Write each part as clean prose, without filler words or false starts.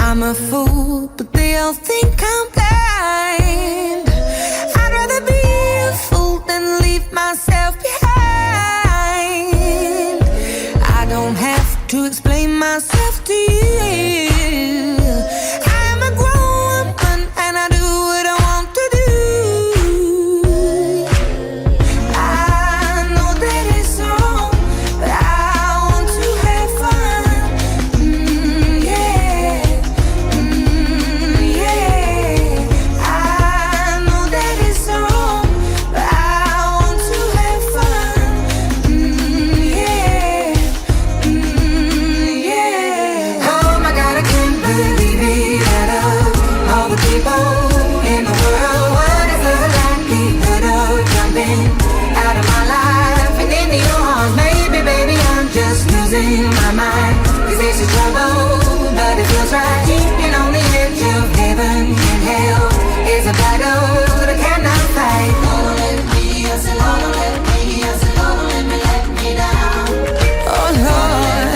I'm a fool, but they all think I'm blind. I'd rather be a fool than leave myself behind. I don't have to explain myself to you. I'm a grown woman and I do what I want to do. I know that it's wrong, but I want to have fun. Yeah, yeah. I know that it's wrong, but I want to have fun. Yeah, yeah. Oh my God, I can't believe it. Out of all the people in the world, what is the likelihood of jumping out of my life and into your arms? Maybe, baby, I'm just losing my mind. 'Cause this is trouble, but it feels right. Keeping on the edge of heaven and hell is a battle that I cannot fight. Don't let me, I said, don't let me, I said, don't let me down. Oh Lord,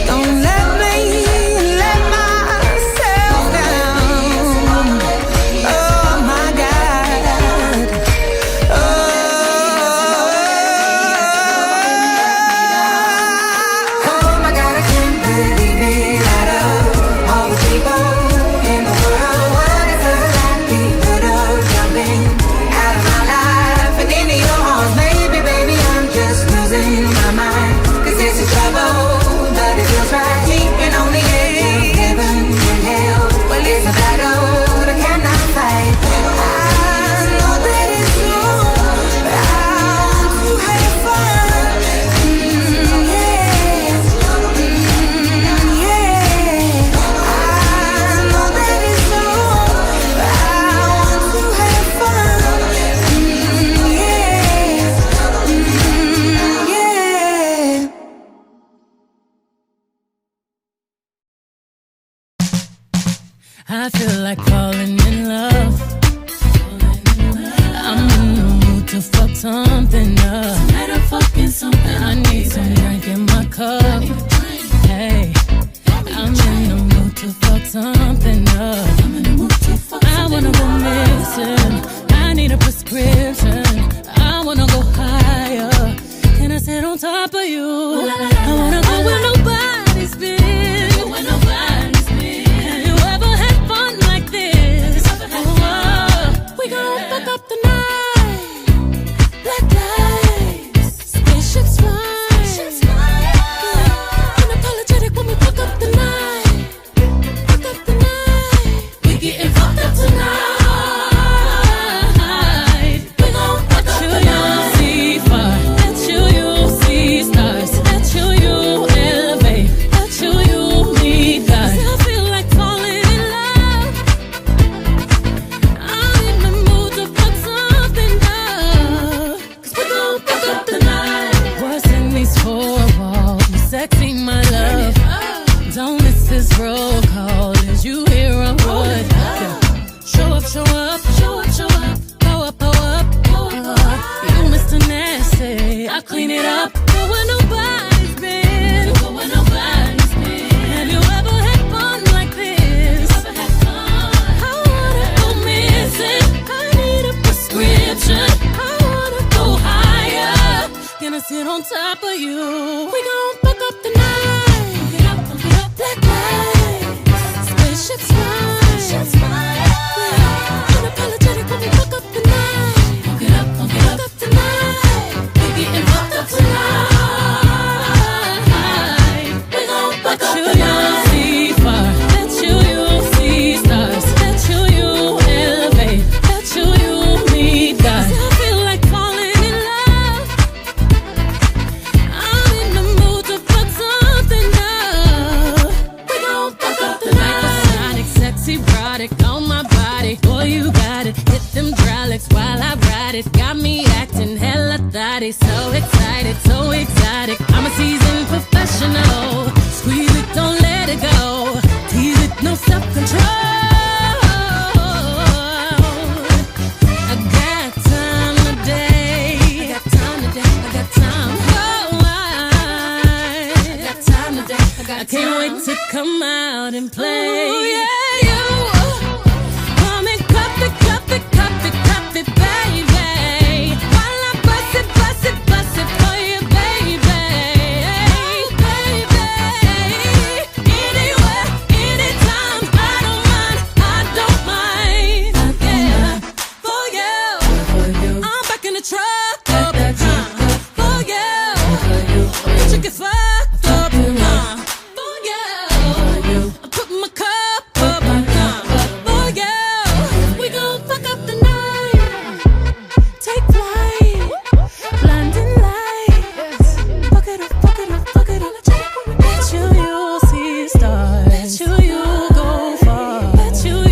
don't let me let myself down. Oh my God. Oh my God, I can't believe it. Out of all the people in the world, what is the likelihood of jumping out of my life and into your arms? Maybe, baby, I'm just losing my mind. 'Cause this is trouble, but it feels right. Keeping on the edge of heaven and hell. Well, it's a battle that I cannot fight. I know that it's wrong, but I want to have fun. Yeah, yeah. I know that it's wrong, but I want to have fun. Yeah, yeah. I feel like falling in love. I'm in the mood to fuck something up. I need some drink in my cup. Hey, I'm in the mood to fuck something up. I wanna go missing. I need a prescription. I wanna go higher. Can I sit on top of you? I wanna go where nobody's been. Have you ever had fun like this? We gon' fuck up the night. Black lights, spaceships fly. Unapologetic when we fuck up the night. Fuck up the night. We getting fucked up tonight. We gon' fuck up the night. See fire, at you see stars. At you elevate. At you meet God. I feel like falling in love. I'm in the mood to fuck something up. 'Cause we gon' fuck up the night. What's in these four walls? You sexy, my love. Don't miss this roll call. Is you here on what? Show up, show up, show up, show up. Go up, go up, go up. You Mr. Nasty, I clean it up. Go where nobody's been. Go where nobody's been. Have you ever had fun like this? I wanna go missing. I need a prescription. I wanna go higher. Can I sit on top of you? We gon' fuck up the night. Black lights, spaceships fly. Unapologetic when we fuck up the night. Fuck up the night. We getting fucked up tonight. We gon' fuck up the night. See fire, that you see stars. That you elevate. That you meet God. I feel like falling in love. I'm in the mood to fuck something up. We gon' fuck up the night. Sonic, sexy, erotic on my body. Boy, you got it. Hit them hydraulics while I ride it. Got me acting hella thotty. So excited, so exotic. I'm a seasoned professional. Squeeze it, don't let it go. Tease it, no self-control. I got time today. I got time today. I got time. Oh, I got time today. I can't wait to to come out and play. Ooh, yeah, you come and cup it, cup it, cup it, cup it, baby. While I bust it, bust it, bust it for you, baby. Baby, anywhere, anytime, I don't mind. Yeah, for you, I'm back in the truck. For you, you get fucked up. For you, I put my cup up. For you, we gon' fuck up the night. Take flight, blinding lights. Fuck it up, fuck it up, fuck it up. Bet you'll see stars. Bet you'll go far. Bet you'll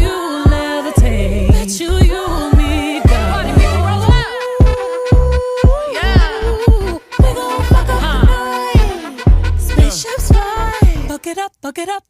levitate. Bet you'll meet God. Yeah, we gon' fuck up the night. Spaceships fly. Buck it up, buck it up.